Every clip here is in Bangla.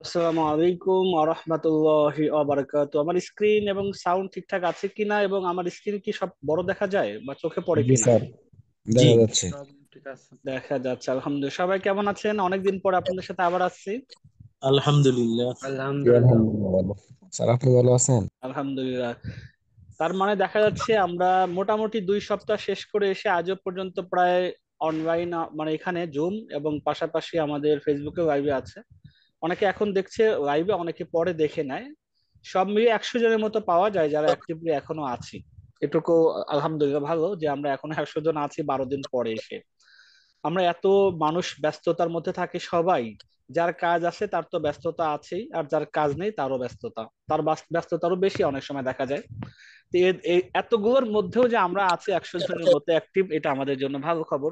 আসসালামু আলাইকুম ওয়া রাহমাতুল্লাহি ওয়া বারাকাতুহু। আমার স্ক্রিন এবং সাউন্ড ঠিকঠাক আছে কিনা এবং আমার স্ক্রিন কি সব বড় দেখা যায় বা চোখে পড়ে জি কিনা? স্যার, জি, দেখা যাচ্ছে। সব ঠিক আছে, দেখা যাচ্ছে। আলহামদুলিল্লাহ। সবাই কেমন আছেন? অনেকদিন পর আপনাদের সাথে আবার আসছি। আলহামদুলিল্লাহ। জি আলহামদুলিল্লাহ। আলহামদুলিল্লাহ ভালো। স্যার আপনি ভালো আছেন? আলহামদুলিল্লাহ। তার মানে দেখা যাচ্ছে আমরা মোটামুটি 2 সপ্তাহ শেষ করে এসে আজও পর্যন্ত প্রায় অনলাইন, মানে এখানে জুম এবং পাশাপাশি আমাদের ফেসবুকে লাইভে আছে। অনেকে এখন দেখছে লাইভে, অনেকে পরে দেখে নেয়। সব মিলিয়ে 100 জনের মতো পাওয়া যায় যারা অ্যাক্টিভলি এখনো আছি। এটুকু আলহামদুলিল্লাহ ভালো যে আমরা এখন 100 জন আছি 12 দিন পরে এসে। আমরা এত মানুষ ব্যস্ততার মধ্যে থাকি সবাই। যার কাজ আছে তার তো ব্যস্ততা আছেই, আর যার কাজ নেই তারও ব্যস্ততা, তার ব্যস্ততারও বেশি অনেক সময় দেখা যায়। তো এই এতগুলোর মধ্যেও যে আমরা আছি 100 জনের মতো অ্যাক্টিভ, এটা আমাদের জন্য ভালো খবর।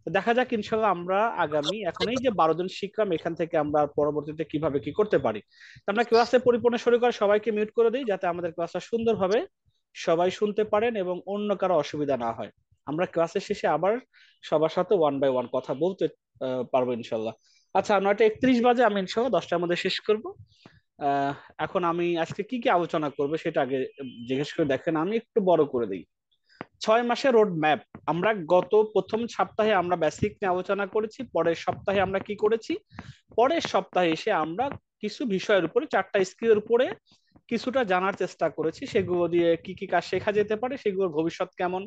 তো দেখা যাক ইনশাল্লাহ আমরা আগামী এখন এই যে 12 জন শিখলাম, এখান থেকে আমরা পরবর্তীতে কিভাবে কি করতে পারি। তো আমরা ক্লাসে পরিপূর্ণ শুরু করে সবাইকে মিউট করে দিই, যাতে আমাদের ক্লাসটা সুন্দরভাবে সবাই শুনতে পারেন এবং অন্য কারো অসুবিধা না হয়। আমরা ক্লাসের শেষে আবার সবার সাথে ওয়ান বাই ওয়ান কথা বলতে পারবো ইনশাল্লাহ। আচ্ছা, 9টা 31 বাজে, আমি ইনশাল্লাহ 10টার মধ্যে শেষ করব। আহ এখন আমি আজকে কি কি আলোচনা করবো সেটা আগে জিজ্ঞেস করে দেখেন, আমি একটু বড় করে দিই। 6 মাসের রোড ম্যাপ। আমরা গত প্রথম সপ্তাহে আমরা বেসিক নিয়ে আলোচনা করেছি, পরের সপ্তাহে আমরা কি করেছি, পরের সপ্তাহে এসে আমরা কিছু বিষয়ের উপরে, 4টা স্কিলের উপরে কিছুটা জানার চেষ্টা করেছি, সেগুলো দিয়ে কি কি কাজ শেখা যেতে পারে, সেগুলোর ভবিষ্যৎ কেমন,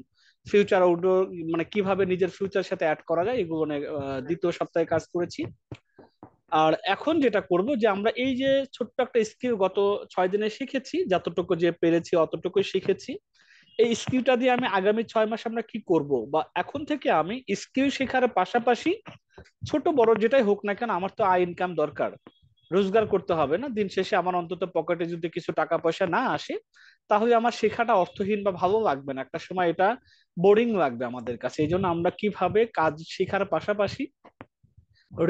ফিউচার আউটডোর মানে কিভাবে নিজের ফিউচার সাথে অ্যাড করা যায়, এগুলো নিয়ে দ্বিতীয় সপ্তাহে কাজ করেছি। আর এখন যেটা করব যে আমরা এই যে ছোট্ট একটা স্কিল গত 6 দিনে শিখেছি, যতটুকু যে পেরেছি অতটুকুই শিখেছি। এই স্কিলটা দিয়ে আমি আগামী 6 মাস আমরা কি করব, বা এখন থেকে আমি স্কিল শেখার পাশাপাশি ছোট বড় যেটাই হোক না কেন, আমার তো আয় ইনকাম দরকার, রোজগার করতে হবে না দিন শেষে। আমার অন্তত পকেটে যদি কিছু টাকা পয়সা না আসে, তাহলে আমার শেখাটা অর্থহীন বা ভালো লাগবে না, একটা সময় এটা বোরিং লাগবে আমাদের কাছে। এই জন্য আমরা কিভাবে কাজ শেখার পাশাপাশি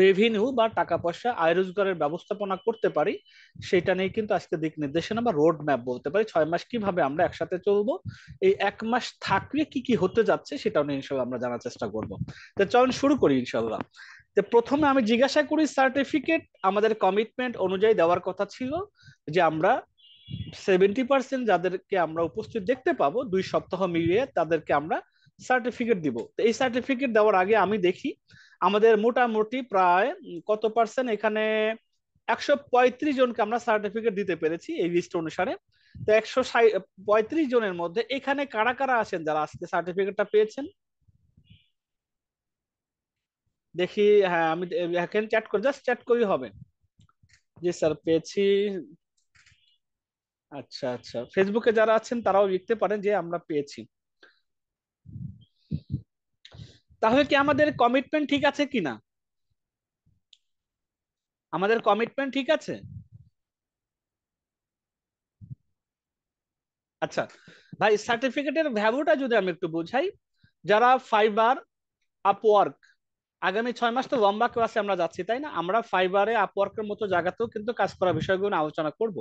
রেভিনিউ বা টাকা পয়সা আয় রোজগারের ব্যবস্থাপনা করতে পারি, সেটা নিয়ে কিন্তু আজকে দিক নির্দেশনা বা রোড ম্যাপ বলতে পারি। 6 মাস কিভাবে আমরা একসাথে চলবো, এই 1 মাস থাকলে কি কি হতে যাচ্ছে সেটাও নিয়ে ইনশাল্লাহ আমরা জানার চেষ্টা করবো। তো চলুন শুরু করি ইনশাল্লাহ। তো প্রথমে আমি জিজ্ঞাসা করি, সার্টিফিকেট আমাদের কমিটমেন্ট অনুযায়ী দেওয়ার কথা ছিল যে আমরা 70% যাদেরকে আমরা উপস্থিত দেখতে পাবো 2 সপ্তাহ মিলিয়ে, তাদেরকে আমরা সার্টিফিকেট দিব। তো এই সার্টিফিকেট দেওয়ার আগে আমি দেখি আমাদের মোটামুটি প্রায় কত পার্সেন্ট এখানে, 135 জনকে আমরা সার্টিফিকেট দিতে পেরেছি এই লিস্ট অনুসারে। তো 135 জনের মধ্যে এখানে কারা কারা আছেন যারা আজকে সার্টিফিকেটটা পেয়েছেন দেখি। হ্যাঁ, আমি এখানে চ্যাট করে, জাস্ট চ্যাট করি হবে। জি স্যার, পেয়েছি। আচ্ছা আচ্ছা, ফেসবুকে যারা আছেন তারাও লিখতে পারেন যে আমরা পেয়েছি। তাহলে কি আমাদের কমিটমেন্ট ঠিক আছে কিনা? আমাদের কমিটমেন্ট ঠিক আছে? আচ্ছা ভাই, সার্টিফিকেটের ভ্যালুটা যদি আমি একটু বুঝাই, যারা ফাইবার, আপওয়ার্ক, আগামী 6 মাস তো লম্বা ক্লাসে আমরা যাচ্ছি তাই না, আমরা ফাইবারে আপওয়ার্কের মতো জায়গাতেও কিন্তু কাজ করার বিষয়গুলো নিয়ে আলোচনা করব।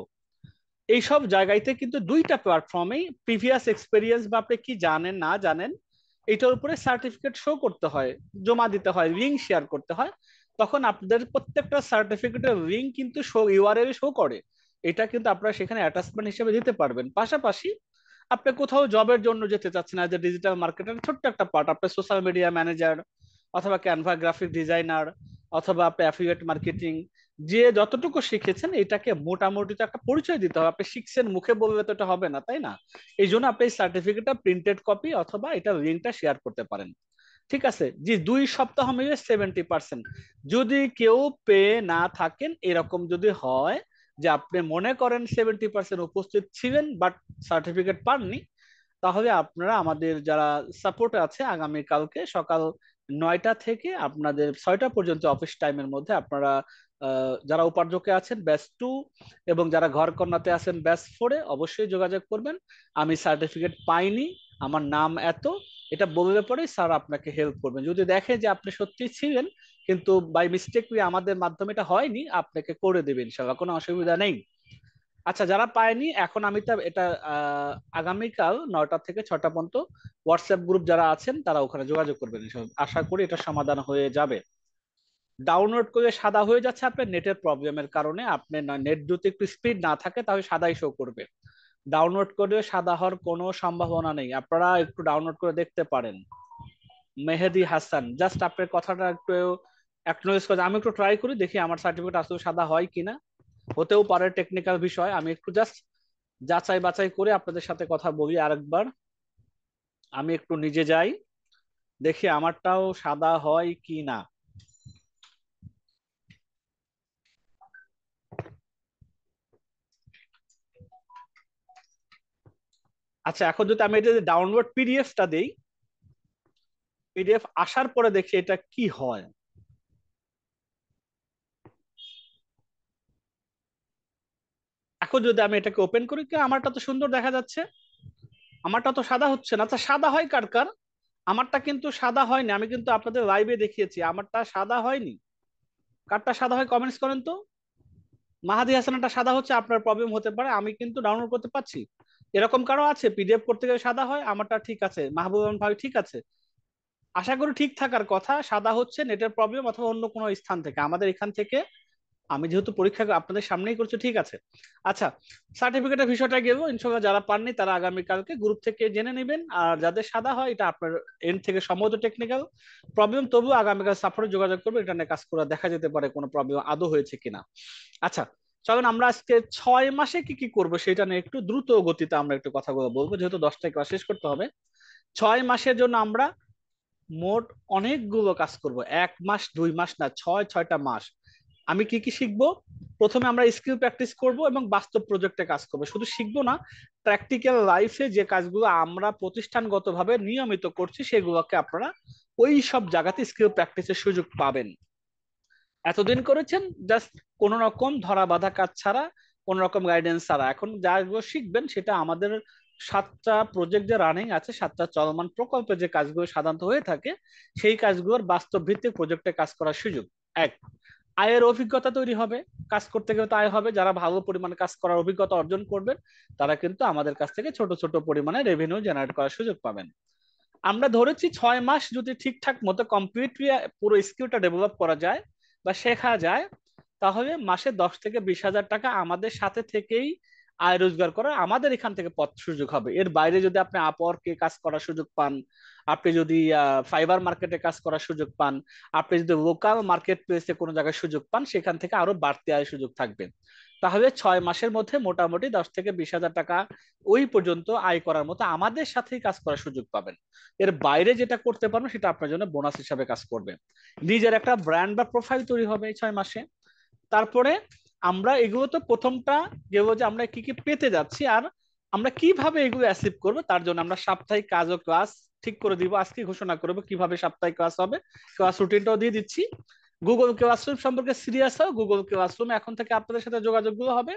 এইসব জায়গাতে কিন্তু 2টা প্ল্যাটফর্মেই প্রিভিয়াস এক্সপিরিয়েন্স বা আপনি কি জানেন না জানেন এটার উপরে সার্টিফিকেট শো করতে হয়, জমা দিতে হয়, লিঙ্ক শেয়ার করতে হয়। তখন আপনাদের প্রত্যেকটা সার্টিফিকেটের লিঙ্ক কিন্তু শো, ইউআরএল শো করে। এটা কিন্তু আপনারা সেখানে অ্যাটাচমেন্ট হিসেবে দিতে পারবেন। পাশাপাশি আপনি কোথাও জবের জন্য যেতে চাচ্ছেন, যে ডিজিটাল মার্কেটের ছোট্ট একটা পার্ট, আপনি সোশ্যাল মিডিয়া ম্যানেজার অথবা ক্যানভা গ্রাফিক ডিজাইনার অথবা আপনি অ্যাফিলিয়েট মার্কেটিং, যে যতটুকু শিখেছেন এটাকে মোটামুটি তো একটা পরিচয় দিতে হবে। আপনি শিখছেন মুখে বললে তো এটা হবে না তাই না? এই জন্য আপনি এই সার্টিফিকেটটা প্রিন্টেড কপি অথবা এটা লিঙ্কটা শেয়ার করতে পারেন। ঠিক আছে জি, 2 সপ্তাহ মিলে 70%। যদি কেউ পেয়ে না থাকেন, এরকম যদি হয় যে আপনি মনে করেন 70% উপস্থিত ছিলেন বাট সার্টিফিকেট পাননি, তাহলে আপনারা আমাদের যারা সাপোর্টে আছে, আগামী কালকে সকাল 9টা থেকে আপনাদের 6টা পর্যন্ত অফিস টাইমের মধ্যে আপনারা যারা উপার্জকে আছেন ব্যাচ 2 এবং যারা ঘর কন্যাতে আছেন ব্যাচ 4-এ অবশ্যই যোগাযোগ করবেন। আমি সার্টিফিকেট পাইনি, আমার নাম এত, এটা বললে পরে স্যার আপনাকে হেল্প করবেন। যদি দেখে যে আপনি সত্যি ছিলেন কিন্তু বাই মিস্টেকলি আমাদের মাধ্যমে এটা হয়নি, আপনাকে করে দেবেন ইনশাল্লাহ, কোনো অসুবিধা নেই। আচ্ছা, যারা পায়নি এখন আমি তা এটা আগামীকাল 9টা থেকে 6টা পর্যন্ত হোয়াটসঅ্যাপ গ্রুপ যারা আছেন তারা ওখানে যোগাযোগ করবেন, আশা করি এটা সমাধান হয়ে যাবে। ডাউনলোড করে সাদা হয়ে যাচ্ছে আপনার নেটের প্রবলেমের কারণে। আপনি নেট যদি একটু স্পিড না থাকে তাহলে সাদাই শো করবে। ডাউনলোড করে সাদা হওয়ার কোনো সম্ভাবনা নেই, আপনারা একটু ডাউনলোড করে দেখতে পারেন। মেহেদি হাসান, জাস্ট আপনার কথাটা একটু অ্যাকনোলেজ করে আমি একটু ট্রাই করি, দেখি আমার সার্টিফিকেট আসলে সাদা হয় কিনা। হতেও পারে টেকনিক্যাল বিষয়, আমি একটু জাস্ট যাচাই বাছাই করে আপনাদের সাথে কথা বলি আরেকবার। আমি একটু নিজে যাই, দেখি আমারটাও সাদা হয় কি না। আচ্ছা, এখন যদি আমি এটা ডাউনলোড পিডিএফটা দেই, পিডিএফ আসার পরে দেখি এটা কি হয়। এখন যদি আমি এটাকে ওপেন করি, কি আমারটা তো সুন্দর দেখা যাচ্ছে, আমারটা তো সাদা হচ্ছে না। আচ্ছা, সাদা হয় কার কার? আমারটা কিন্তু সাদা হয়নি, আমি কিন্তু আপনাদের লাইভে দেখিয়েছি আমারটা সাদা হয়নি। কারটা সাদা হয় কমেন্টস করেন তো। মাহাদি হাসানটা সাদা হচ্ছে, আপনার প্রবলেম হতে পারে, আমি কিন্তু ডাউনলোড করতে পারছি। এরকম কারো আছে পিডিএফ করতে গেলে সাদা হয়? আমারটা ঠিক আছে, মাহবুব রহমান ভাই ঠিক আছে। আশা করি ঠিক থাকার কথা। সাদা হচ্ছে নেটের প্রবলেম অথবা অন্য কোনো স্থান থেকে, আমাদের এখান থেকে আমি যেহেতু পরীক্ষা আপনাদের সামনেই করছি, ঠিক আছে। আচ্ছা, সার্টিফিকেটের বিষয়টা গেল, ইনশাল্লাহ যারা পাননি তারা আগামীকালকে গ্রুপ থেকে জেনে নেবেন। আর যাদের সাদা হয় এটা আপনার এন্ড থেকে সম্ভবত টেকনিক্যাল প্রবলেম, তবু আগামীকাল সাপোর্টে যোগাযোগ করবে, এটা নিয়ে কাজ করে দেখা যেতে পারে কোনো প্রবলেম আদৌ হয়েছে কিনা। আচ্ছা, চলুন আমরা আজকে 6 মাসে কি কি করবো সেটা নিয়ে একটু দ্রুত গতিতে আমরা একটু কথাগুলো বলবো, যেহেতু 10টায় ক্লাস শেষ করতে হবে। 6 মাসের জন্য আমরা মোট অনেকগুলো কাজ করব, 1 মাস 2 মাস না, 6টা মাস। আমি কি কি শিখবো? প্রথমে আমরা স্কিল প্র্যাকটিস করব এবং বাস্তব প্রজেক্টে কাজ করব। শুধু শিখবো না, প্র্যাকটিক্যাল লাইফে যে কাজগুলো আমরা প্রতিষ্ঠানগতভাবে নিয়মিত করছি সেগুলোকে আপনারা ওই সব জায়গাতে স্কিল প্র্যাকটিসের সুযোগ পাবেন। এতদিন করেছেন জাস্ট কোন রকম ধরা বাঁধা কাজ ছাড়া, কোন রকম গাইডেন্স ছাড়া। এখন যাগুলো শিখবেন সেটা আমাদের 7টা প্রজেক্ট যে রানিং আছে, 7টা চলমান প্রকল্পে যে কাজগুলো সাধারণত হয়ে থাকে, সেই কাজগুলোর বাস্তব ভিত্তিক প্রজেক্টে কাজ করার সুযোগ। এক, আয়ের অভিজ্ঞতা তৈরি হবে। কাজ করতে গেলে তো আয় হবে, যারা ভালো পরিমাণে কাজ করার অভিজ্ঞতা অর্জন করবেন তারা কিন্তু আমাদের কাছ থেকে ছোট ছোট পরিমাণে রেভিনিউ জেনারেট করার সুযোগ পাবেন। আমরা ধরেছি 6 মাস যদি ঠিকঠাক মতো কমপ্লিটলি পুরো স্কিলটা ডেভেলপ করা যায় বা শেখা যায়, তাহলে মাসে 10 থেকে 20 হাজার টাকা আমাদের সাথে থেকেই আয় রোজগার করার আমাদের এখান থেকে পথ সুযোগ হবে। এর বাইরে যদি আপনি আপওয়ার্কে কাজ করার সুযোগ পান, আপনি যদি ফাইবার মার্কেটে কাজ করার সুযোগ পান, আপনি যদি লোকাল মার্কেট প্লেসে কোনো জায়গায় সুযোগ পান, সেখান থেকে আরো বাড়তি আয়ের সুযোগ থাকবে। তাহলে 6 মাসের মধ্যে মোটামুটি 10 থেকে 20 হাজার টাকা ওই পর্যন্ত আয় করার মতো আমাদের সাথেই কাজ করার সুযোগ পাবেন। এর বাইরে যেটা করতে পারবেন সেটা আপনার জন্য বোনাস হিসাবে কাজ করবে। নিজের একটা ব্র্যান্ড বা প্রোফাইল তৈরি হবে এই 6 মাসে। তারপরে আমরা এগুলো তো প্রথমটা যেগুলো যে আমরা কি কি পেতে যাচ্ছি, আর আমরা কিভাবে এগুলো অ্যাচিভ করবো তার জন্য আমরা সাপ্তাহিক কাজ ও ক্লাস ঠিক করে দিব। আজকে ঘোষণা করবো কিভাবে সাপ্তাহিক ক্লাস হবে, ক্লাস রুটিনটাও দিয়ে দিচ্ছি। গুগল ক্লাসরুম সম্পর্কে সিরিয়াস হও, গুগল ক্লাসরুম এখন থেকে আপনাদের সাথে যোগাযোগগুলো হবে।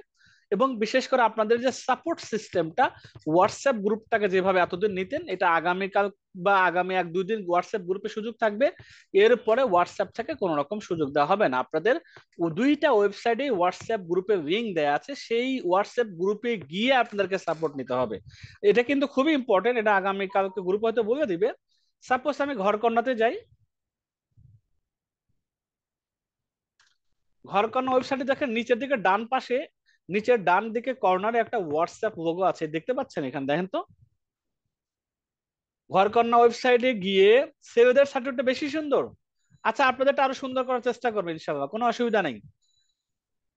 এবং বিশেষ করে আপনাদের যে সাপোর্ট সিস্টেমটা, হোয়াটসঅ্যাপ গ্রুপটাকে যেভাবে এতদিন নিতেন, এটা আগামীকাল বা আগামী 1-2 দিন হোয়াটসঅ্যাপ গ্রুপে সুযোগ থাকবে। এরপরে হোয়াটসঅ্যাপ থেকে কোনো রকম সুযোগ দেওয়া হবে না আপনাদের। 2টা ওয়েবসাইটে হোয়াটসঅ্যাপ গ্রুপে লিঙ্ক দেওয়া আছে, সেই হোয়াটসঅ্যাপ গ্রুপে গিয়ে আপনাদেরকে সাপোর্ট নিতে হবে। এটা কিন্তু খুবই ইম্পর্টেন্ট, এটা আগামীকালকে গ্রুপ হয়তো বলে দিবে। সাপোজ আমি ঘরকন্নাতে যাই, ঘরকন্না ওয়েবসাইটে দেখেন নিচের দিকে ডান পাশে, নিচের ডান দিকে কর্নারে একটা হোয়াটসঅ্যাপ লোগো আছে, দেখতে পাচ্ছেন? এখানে দেখেন তো, ঘরকন্না ওয়েবসাইটে গিয়ে ছেলেদের সার্টিফিকেটটা বেশি সুন্দর। আচ্ছা, আপনাদেরটা আরো সুন্দর করার চেষ্টা করবেন ইনশাআল্লাহ, কোনো অসুবিধা নেই।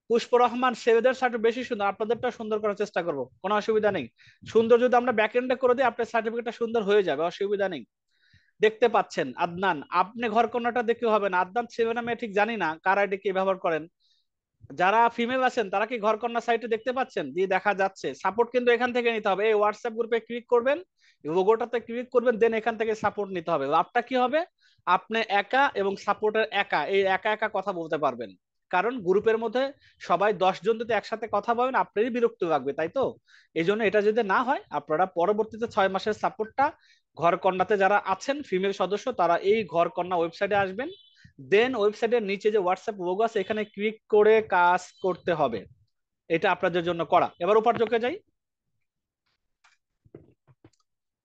পুষ্প রহমান, ছেলেদের সার্টিফিকেট বেশি সুন্দর, আপনাদেরটা সুন্দর করার চেষ্টা করবো, কোনো অসুবিধা নেই। সুন্দর যদি আমরা ব্যাক এন্ডে করে দিই আপনার সার্টিফিকেটটা সুন্দর হয়ে যাবে, অসুবিধা নেই। দেখতে পাচ্ছেন আদনান, আপনি ঘরকন্নাটা দেখে হবে না, আদনান ছেলে না মেয়ে ঠিক জানি না, কার আইডি কি ব্যবহার করেন। যারা ফিমেল আছেন তারা কি ঘরকন্না সাইটে দেখতে পাচ্ছেন? দিয়ে দেখা যাচ্ছে সাপোর্ট কিন্তু এখান থেকে নিতে হবে। এই হোয়াটসঅ্যাপ গ্রুপে ক্লিক করবেন, লোগোটাতে ক্লিক করবেন, দেন এখান থেকে সাপোর্ট নিতে হবে। লাভটা কি হবে? আপনি একা এবং সাপোর্টের একা, এই একা একা কথা বলতে পারবেন। কারণ গ্রুপের মধ্যে সবাই 10 জন যদি একসাথে কথা বলেন আপনারই বিরক্ত লাগবে, তাই তো? এই জন্য এটা যদি না হয়, আপনারা পরবর্তীতে 6 মাসের সাপোর্টটা ঘরকন্নাতে যারা আছেন ফিমেল সদস্য তারা এই ঘরকন্না ওয়েবসাইটে আসবেন, দেন ওয়েবসাইটের নিচে যে হোয়াটসঅ্যাপ লোগো আছে এখানে ক্লিক করে কাজ করতে হবে। এটা আপনাদের জন্য করা। এবার উপার্জকে যাই।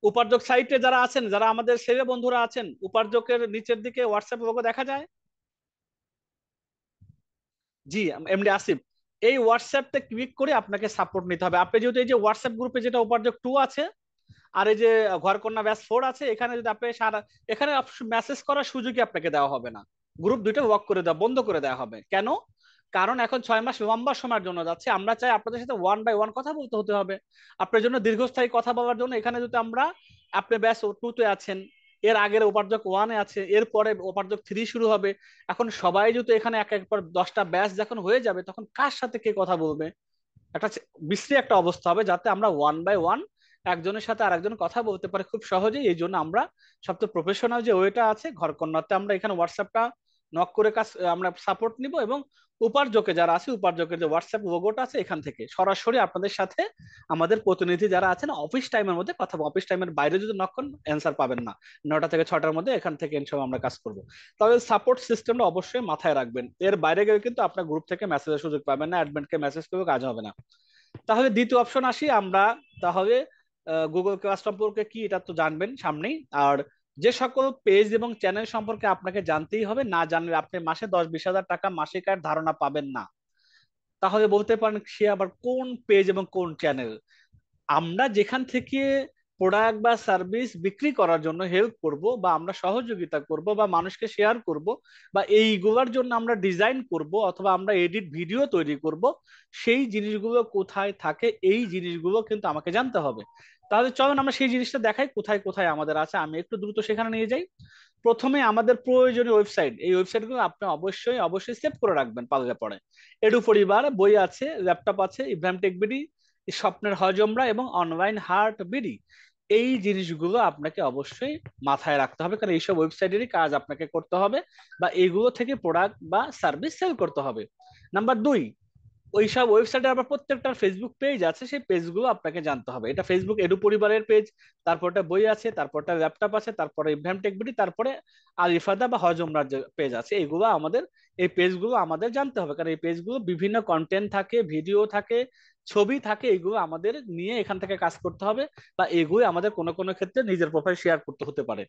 উপার্জক সাইটে যারা আছেন, যারা আমাদের ছেলে বন্ধুরা আছেন, উপার্জকের নিচের দিকে হোয়াটসঅ্যাপ লোগো দেখা যায়? জি, এমডি আসিফ, এই হোয়াটসঅ্যাপতে ক্লিক করে আপনাকে সাপোর্ট নিতে হবে। আপনি যেহেতু এই যে হোয়াটসঅ্যাপ গ্রুপে যেটা উপার্জক 2 আছে আর এই যে ঘরকন্যা ব্যাচ 4 আছে, এখানে যদি আপনি সারা, এখানে মেসেজ করার সুযোগই আপনাকে দেওয়া হবে না। গ্রুপ দুইটা ওয়ার্ক করে দেওয়া, বন্ধ করে দেওয়া হবে। কেন? কারণ এখন 6 মাস লম্বা সময়ের জন্য যাচ্ছে, আমরা চাই আপনাদের সাথে ওয়ান বাই ওয়ান কথা বলতে হতে হবে। আপনার জন্য দীর্ঘস্থায়ী কথা বলার জন্য এখানে যদি আমরা, আপনি ব্যাচ 2 তে আছেন, এর আগের উপার্জক 1 এ আছে, এরপরে উপার্জক 3 শুরু হবে, এখন সবাই যদি এখানে এক একবার 10টা ব্যাচ যখন হয়ে যাবে, তখন কার সাথে কে কথা বলবে? একটা বিশ্রী একটা অবস্থা হবে, যাতে আমরা ওয়ান বাই ওয়ান একজনের সাথে আরেকজন কথা বলতে পারি খুব সহজেই। এই জন্য আমরা সবচেয়ে প্রফেশনাল যে ওয়েটা আছে ঘরকন্নাতে, আমরা এখানে হোয়াটসঅ্যাপটা নক করে কাজ আমরা সাপোর্ট নিব, এবং উপার্জকে যারা আছে, উপার্জকের যে হোয়াটসঅ্যাপ লোগোটা আছে, এখান থেকে সরাসরি আপনাদের সাথে আমাদের প্রতিনিধি যারা আছেন অফিস টাইমের মধ্যে কথা বলবো। অফিস টাইমের বাইরে যদি নক করেন অ্যান্সার পাবেন না। 9টা থেকে 6টার মধ্যে এখান থেকে ইনশাআল্লাহ আমরা কাজ করব। তবে সাপোর্ট সিস্টেমটা অবশ্যই মাথায় রাখবেন, এর বাইরে গেলে কিন্তু আপনার গ্রুপ থেকে মেসেজের সুযোগ পাবেন না, অ্যাডমিনকে মেসেজ করে কাজ হবে না। তাহলে দ্বিতীয় অপশন আসি আমরা। তাহলে গুগল ক্লাস সম্পর্কে কি, এটা তো জানবেন সামনেই। আর যে সকল পেজ এবং চ্যানেল সম্পর্কে আপনাকে জানতেই হবে, না জানলে আপনি মাসে 10-20 হাজার টাকা মাসিক আয়ের ধারণা পাবেন না। তাহলে বলতে পারেন সে আবার কোন পেজ এবং কোন চ্যানেল? আমরা যেখান থেকে প্রোডাক্ট বা সার্ভিস বিক্রি করার জন্য হেল্প করব, বা আমরা সহযোগিতা করব, বা মানুষকে শেয়ার করব, বা এইগুলোর জন্য আমরা ডিজাইন করব, অথবা আমরা এডিট ভিডিও তৈরি করব, সেই জিনিসগুলো কোথায় থাকে, এই জিনিসগুলো কিন্তু আমাকে জানতে হবে। তাহলে চলুন আমরা সেই জিনিসটা দেখাই কোথায় কোথায় আমাদের আছে। আমি একটু দ্রুত সেখানে নিয়ে যাই। প্রথমে আমাদের প্রয়োজনীয় ওয়েবসাইট, এই ওয়েবসাইটগুলো আপনি অবশ্যই অবশ্যই সেভ করে রাখবেন পারলে পরে। এডু পরিবার, বই আছে, ল্যাপটপ আছে, ইব্রাহিম টেক বিডি, স্বপ্নের হজমরা, এবং অনলাইন হার্ট বিডি। এই জিনিসগুলো আপনাকে অবশ্যই মাথায় রাখতে হবে, কারণ এইসব ওয়েবসাইটেরই কাজ আপনাকে করতে হবে, বা এইগুলো থেকে প্রোডাক্ট বা সার্ভিস সেল করতে হবে। নাম্বার 2, ওইসব ওয়েবসাইটে আবার প্রত্যেকটার ফেসবুক পেজ আছে, সেই পেজগুলো আপনাকে জানতে হবে। এটা ফেসবুক এডু পরিবারের পেজ, তারপরটা বই আছে, তারপরটা ল্যাপটপ আছে, তারপরে ইব্রাহিম টেকবিডি, তারপরে আলিফাদা বা হজমরার যে পেজ আছে, এগুলো আমাদের, এই পেজগুলো আমাদের জানতে হবে, কারণ এই পেজগুলো বিভিন্ন কন্টেন্ট থাকে, ভিডিও থাকে, ছবি থাকে, এগুলো আমাদের নিয়ে এখান থেকে কাজ করতে হবে, বা এগুলো আমাদের কোনো কোনো ক্ষেত্রে নিজের প্রোফাইল শেয়ার করতে হতে পারে।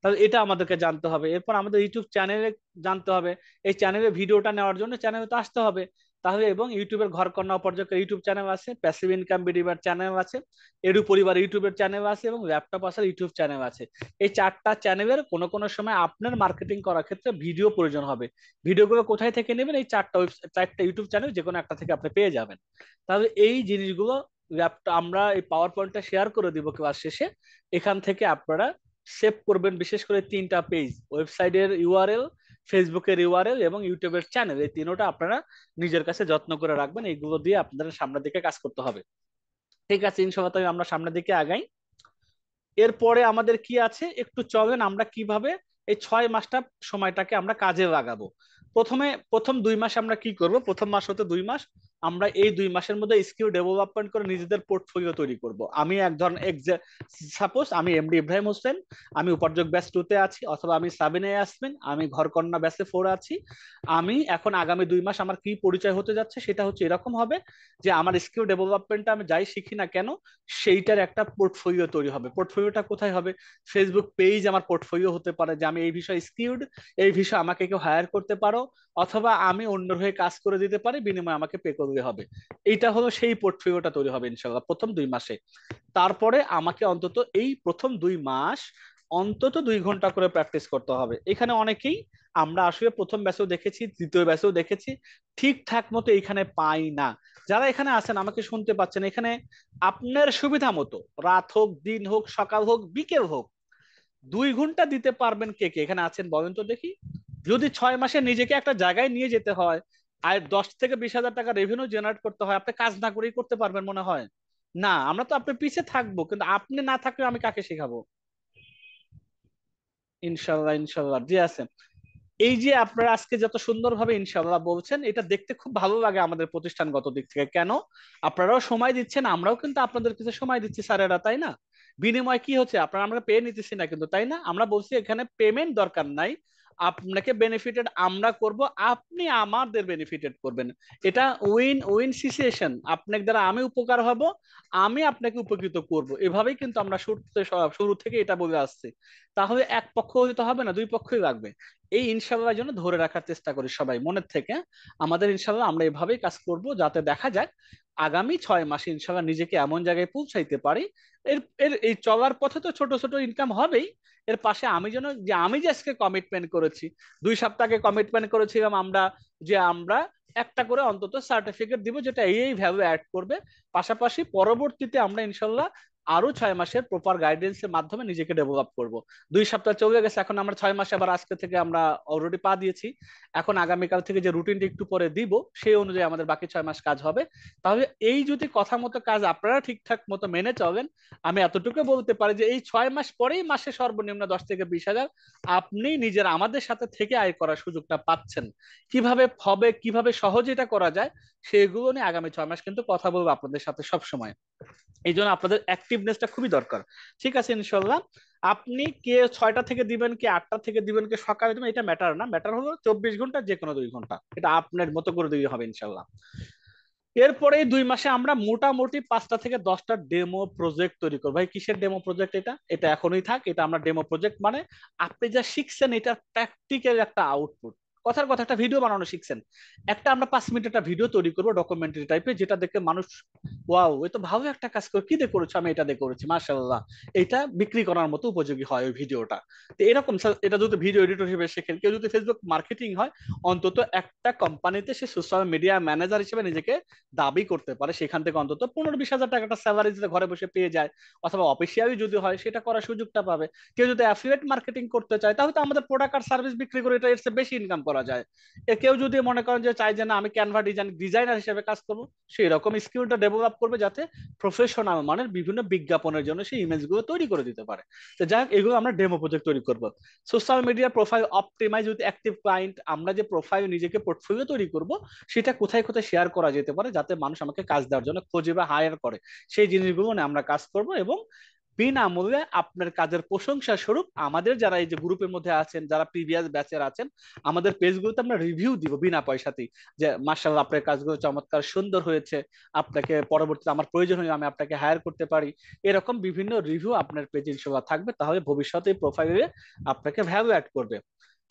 তাহলে এটা আমাদেরকে জানতে হবে। এরপর আমাদের ইউটিউব চ্যানেলে জানতে হবে, এই চ্যানেলে ভিডিওটা নেওয়ার জন্য চ্যানেলে তো আসতে হবে। তাহলে এবং ইউটিউবের ঘরকন্যা উপার্জকের ইউটিউব চ্যানেল আছে, প্যাসিভ ইনকাম বিডিবার চ্যানেল আছে, এডু পরিবার ইউটিউবের চ্যানেল আছে, এবং ল্যাপটপ আসার ইউটিউব চ্যানেল আছে। এই 4টা চ্যানেলের কোনো কোনো সময় আপনার মার্কেটিং করার ক্ষেত্রে ভিডিও প্রয়োজন হবে। ভিডিওগুলো কোথায় থেকে নেবেন? এই 4টা ইউটিউব চ্যানেল যে কোনো একটা থেকে আপনি পেয়ে যাবেন। তাহলে এই জিনিসগুলো ল্যাপটপ, আমরা এই পাওয়ার পয়েন্টটা শেয়ার করে দিব ক্লাস শেষে, এখান থেকে আপনারা সেভ করবেন। বিশেষ করে 3টা পেজ, ওয়েবসাইটের ইউআরএল, ফেসবুকের ইউআরএল, এবং ইউটিউবের চ্যানেল, এই তিনোটা আপনারা নিজের কাছে যত্ন করে রাখবেন। এইগুলো দিয়ে আপনাদের সামনের দিকে কাজ করতে হবে। ঠিক আছে, ইনশাআল্লাহ তাহলে আমরা সামনের দিকে আগাই। এরপরে আমাদের কি আছে একটু চলেন আমরা কিভাবে এই 6 মাসটা সময়টাকে আমরা কাজে লাগাবো। প্রথম 2 মাস আমরা কি করব? প্রথম মাস হতে 2 মাস আমরা এই 2 মাসের মধ্যে স্কিল ডেভেলপমেন্ট করে নিজেদের পোর্টফোলিও তৈরি করব। আমি এক ধরনের সাপোজ আমি এমডি ইব্রাহিম হোসেন, আমি উপার্জক ব্যাচ 2 তে আছি, অথবা আমি সাবিনা ইয়াসমিন, আমি ঘরকন্যা ব্যাচে 4 আছি। আমি এখন আগামী 2 মাস আমার কি পরিচয় হতে যাচ্ছে, সেটা হচ্ছে এরকম হবে যে আমার স্কিল ডেভেলপমেন্টটা আমি যাই শিখি না কেন, সেইটার একটা পোর্টফোলিও তৈরি হবে। পোর্টফোলিওটা কোথায় হবে? ফেসবুক পেজ আমার পোর্টফোলিও হতে পারে, যে আমি এই বিষয়ে স্কিলড, এই বিষয়ে আমাকে কেউ হায়ার করতে পারো, অথবা আমি অন্যের হয়ে কাজ করে দিতে পারি, বিনিময়ে আমাকে পে করতে হবে। এইটা হলো সেই পোর্টফোলিওটা তৈরি হবে ইনশাআল্লাহ প্রথম 2 মাসে। তারপরে আমাকে অন্তত এই প্রথম 2 মাস অন্তত 2 ঘন্টা করে প্র্যাকটিস করতে হবে। এখানে অনেকেই, আমরা আসলে প্রথম ব্যাচেও দেখেছি, দ্বিতীয় ব্যাচেও দেখেছি, ঠিকঠাক মতো এখানে পাই না। যারা এখানে আছেন আমাকে শুনতে পাচ্ছেন, এখানে আপনার সুবিধা মতো রাত হোক, দিন হোক, সকাল হোক, বিকেল হোক, 2 ঘন্টা দিতে পারবেন কে কে এখানে আছেন বলেন তো দেখি। যদি 6 মাসে নিজেকে একটা জায়গায় নিয়ে যেতে হয়, আর 10 থেকে 20 হাজার টাকা রেভিনিউ জেনারেট করতে হয়, আপনি কাজ না করেই করতে পারবেন মনে হয়? না, আমরা তো আপনার পিছে থাকবো, কিন্তু আপনি না থাকলে আমি কাকে শেখাবো? ইনশাল্লাহ, ইনশাল্লাহ, জি আছেন। এই যে আপনারা আজকে যত সুন্দরভাবে ইনশাআল্লাহ বলছেন, এটা দেখতে খুব ভালো লাগে আমাদের প্রতিষ্ঠানগত দিক থেকে। কেন? আপনারাও সময় দিচ্ছেন, আমরাও কিন্তু আপনাদের কাছে সময় দিচ্ছি স্যারেরা, তাই না? বিনিময় কি হচ্ছে? আপনারা, আমরা পেয়ে নিতেছি না কিন্তু, তাই না? আমরা বলছি এখানে পেমেন্ট দরকার নাই, আপনাকে বেনিফিটেড আমরা করব, আপনি আমাদের বেনিফিটেড করবেন। এটা উইন উইন সিচুয়েশন, আপনার দ্বারা আমি উপকার হব, আমি আপনাকে উপকৃত করব, এভাবেই কিন্তু আমরা শুরু থেকে এটা বলে আসছি। তাহলে এক পক্ষ হলে তো হবে না, দুই পক্ষই লাগবে। এই ইনশাল্লাহ জন্য ধরে রাখার চেষ্টা করি সবাই মনের থেকে। আমাদের ইনশাল্লাহ আমরা এভাবেই কাজ করব, যাতে দেখা যায় আগামী 6 মাসে ইনশাল্লাহ নিজেকে এমন জায়গায় পৌঁছাইতে পারি। এর এর এই চলার পথে তো ছোট ছোট ইনকাম হবেই, এর পাশে আমি যে আজকে কমিটমেন্ট করেছি, 2 সপ্তাহ আগে কমিটমেন্ট করেছিলাম আমরা, যে আমরা একটা করে অন্তত সার্টিফিকেট দিব যেটা এই ভ্যালু অ্যাড করবে। পাশাপাশি পরবর্তীতে আমরা ইনশাল্লাহ আরো 6 মাসের প্রপার গাইডেন্স এর মাধ্যমে নিজেকে ডেভেলপ করব। 2 সপ্তাহ চলে গেছে, এখন আমরা 6 মাসে আবার আজকে থেকে আমরা অলরেডি পা দিয়েছি। এখন আগামীকাল থেকে যে রুটিনটা একটু পরে দিব, সেই অনুযায়ী আমাদের বাকি 6 মাস কাজ হবে। তাহলে এই যদি কথা মতো কাজ আপনারা ঠিকঠাক মতো মেনে চলেন, আমি এতটুকু বলতে পারি যে এই 6 মাস পরেই মাসে সর্বনিম্ন 10 থেকে 20 হাজার আপনি নিজের আমাদের সাথে থেকে আয় করার সুযোগটা পাচ্ছেন। কিভাবে হবে, কিভাবে সহজে এটা করা যায়, সেগুলো নিয়ে আগামী 6 মাস কিন্তু কথা বলবো আপনাদের সাথে সব সময়। এই জন্য আপনাদের অ্যাক্টিভনেসটা খুবই দরকার। ঠিক আছে ইনশাল্লাহ। আপনি কে 6টা থেকে দিবেন, কে 8টা থেকে দিবেন, কে সকালে দিবেন, এটা ম্যাটার না, ম্যাটার হলো 24 ঘন্টা যে কোনো 2 ঘন্টা, এটা আপনার মতো করে দিতে হবে ইনশাল্লাহ। এরপরে এই 2 মাসে আমরা মোটামুটি 5টা থেকে 10টা ডেমো প্রজেক্ট তৈরি করবো। ভাই কিসের ডেমো প্রজেক্ট? এটা এটা এখনই থাক, এটা আমরা ডেমো প্রজেক্ট মানে আপনি যা শিখছেন এটার প্র্যাকটিক্যাল একটা আউটপুট। কথার কথা একটা ভিডিও বানানো শিখছেন, একটা আমরা 5 মিনিট একটা ভিডিও তৈরি করবো ডকুমেন্টারি টাইপের, যেটা দেখে মানুষ ওয়াও এ তো ভালো একটা কাজ করে, কি দিয়ে করেছো, আমি এটা দিয়ে করেছি মাশাআল্লাহ, এটা বিক্রি করার মতো উপযোগী হয় ওই ভিডিওটা। তো এরকম এটা যদি ভিডিও এডিটর হিসেবে শেখেন, কেউ যদি ফেসবুক মার্কেটিং হয়, অন্তত একটা কোম্পানিতে সে সোশ্যাল মিডিয়া ম্যানেজার হিসেবে নিজেকে দাবি করতে পারে, সেখান থেকে অন্তত 15-20 হাজার টাকাটা স্যালারি যদি ঘরে বসে পেয়ে যায়, অথবা অফিসিয়ালি যদি হয় সেটা করার সুযোগটা পাবে। কেউ যদি অ্যাফিলিয়েট মার্কেটিং করতে চায়, তাহলে তো আমাদের প্রোডাক্ট আর সার্ভিস বিক্রি করে এটা এর চেয়ে বেশি ইনকাম করা যায়। কেউ যদি মনে করেন যে চাই যে না আমি ক্যানভা ডিজাইনার হিসেবে কাজ করবো, সেই রকম স্কিলটা ডেভেলপ করবে, যাতে প্রফেশনাল মানের বিভিন্ন বিজ্ঞাপনের জন্য সেই ইমেজগুলো তৈরি করে দিতে পারে। তো যাই হোক, এগুলো আমরা ডেমো প্রজেক্ট তৈরি করবো। Social media profile optimize with active client, আমরা যে প্রোফাইল নিজেকে পোর্টফোলিও তৈরি করব, সেটা কোথায় কোথায় শেয়ার করা যেতে পারে যাতে মানুষ আমাকে কাজ দেওয়ার জন্য খোঁজে বা হায়ার করে, সেই জিনিসগুলো নিয়ে আমরা কাজ করব। এবং বিনামূল্যে আপনার কাজের প্রশংসা স্বরূপ আমাদের যারা এই যে গ্রুপের মধ্যে আছেন, যারা প্রিভিয়াস ব্যাচের আছেন, আমাদের পেজগুলোতে আমরা রিভিউ দিব বিনা পয়সাতেই, যে মার্শাল্লাহ আপনার কাজগুলো চমৎকার সুন্দর হয়েছে, আপনাকে পরবর্তীতে আমার প্রয়োজন হলে আমি আপনাকে হায়ার করতে পারি। এরকম বিভিন্ন রিভিউ আপনার পেজে ইনশাআল্লাহ থাকবে, তাহলে ভবিষ্যতে এই প্রোফাইলে আপনাকে ভ্যালু অ্যাড করবে।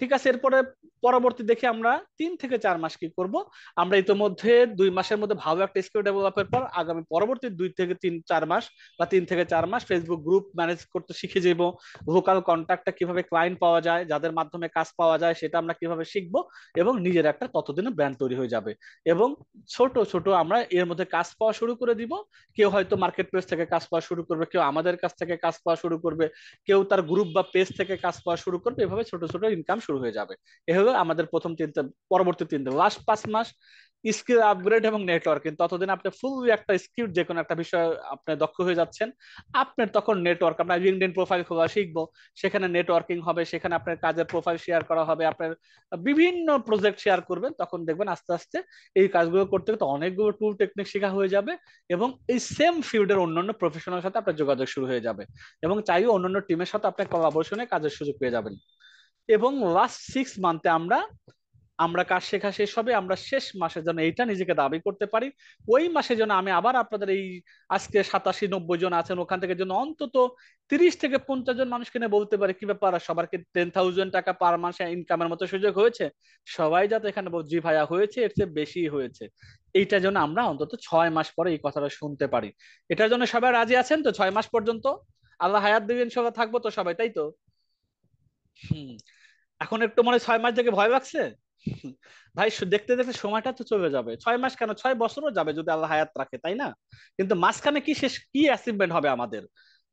ঠিক আছে, এরপরে পরবর্তী দেখে আমরা 3 থেকে 4 মাস কি করব। আমরা ইতিমধ্যে 2 মাসের মধ্যে ভালো একটা স্কিল ডেভেলপের পর আগামী পরবর্তী 2 থেকে 4 মাস বা 3 থেকে 4 মাস ফেসবুক গ্রুপ ম্যানেজ করতে শিখে যাব। ভোকাল কন্ট্যাক্টটা কিভাবে ক্লায়েন্ট পাওয়া যায়, যাদের মাধ্যমে কাজ পাওয়া যায় সেটা আমরা কিভাবে শিখবো, এবং নিজের একটা ততদিনে ব্র্যান্ড তৈরি হয়ে যাবে। এবং ছোট ছোট আমরা এর মধ্যে কাজ পাওয়া শুরু করে দিব। কেউ হয়তো মার্কেট প্লেস থেকে কাজ পাওয়া শুরু করবে, কেউ আমাদের কাছ থেকে কাজ পাওয়া শুরু করবে, কেউ তার গ্রুপ বা পেজ থেকে কাজ পাওয়া শুরু করবে, এভাবে ছোট ছোট ইনকাম শুরু হয়ে যাবে। এ হলো আমাদের প্রথম 3টা, পরবর্তী 3টা লাস্ট 5 মাস স্কিল আপগ্রেড এবং নেটওয়ার্কিং। ততদিন আপনি ফুল একটা স্কিল যে কোনো একটা বিষয় আপনি দক্ষ হয়ে যাচ্ছেন। আপনার তখন নেটওয়ার্ক, আমরা লিঙ্কডইন প্রোফাইল খোলা শিখবো, সেখানে নেটওয়ার্কিং হবে, সেখানে আপনার কাজের প্রোফাইল শেয়ার করা হবে, আপনার বিভিন্ন প্রজেক্ট শেয়ার করবেন, তখন দেখবেন আস্তে আস্তে এই কাজগুলো করতে করতে অনেকগুলো টুল টেকনিক শেখা হয়ে যাবে, এবং এই সেম ফিল্ডের অন্যান্য প্রফেশনাল সাথে আপনার যোগাযোগ শুরু হয়ে যাবে, এবং চাইও অন্যান্য টিমের সাথে আপনার কোলাবোরেশনে কাজের সুযোগ পেয়ে যাবেন। এবং লাস্ট 6 মান্থে আমরা আমরা কাজ শেখা শেষ হবে, আমরা শেষ মাসে যেন এইটা নিজেকে দাবি করতে পারি, ওই মাসে যেন আমি আবার আপনাদের এই আজকে 87-90 জন আছেন ওখান থেকে যেন অন্তত 30 থেকে 50 জন মানুষকে নিয়ে বলতে পারি কি ব্যাপার, সবার কি 10,000 টাকা পার মাসে ইনকামের মতো সুযোগ হয়েছে, সবাই যাতে এখানে জি ভাইয়া হয়েছে, এর চেয়ে বেশি হয়েছে। এইটা যেন আমরা অন্তত 6 মাস পরে এই কথাটা শুনতে পারি। এটার জন্য সবাই রাজি আছেন তো? 6 মাস পর্যন্ত আল্লাহ হায়াত দিবেন, সবাই থাকবো তো সবাই, তাই তো? হুম। এখন একটু মনে হয় 6 মাস থেকে ভয় লাগছে। ভাই দেখতে দেখতে সময়টা তো চলে যাবে, 6 মাস কেন 6 বছরও যাবে যদি আল্লাহ হায়াত রাখে, তাই না? কিন্তু মাঝখানে কি শেষ কি অ্যাচিভমেন্ট হবে আমাদের?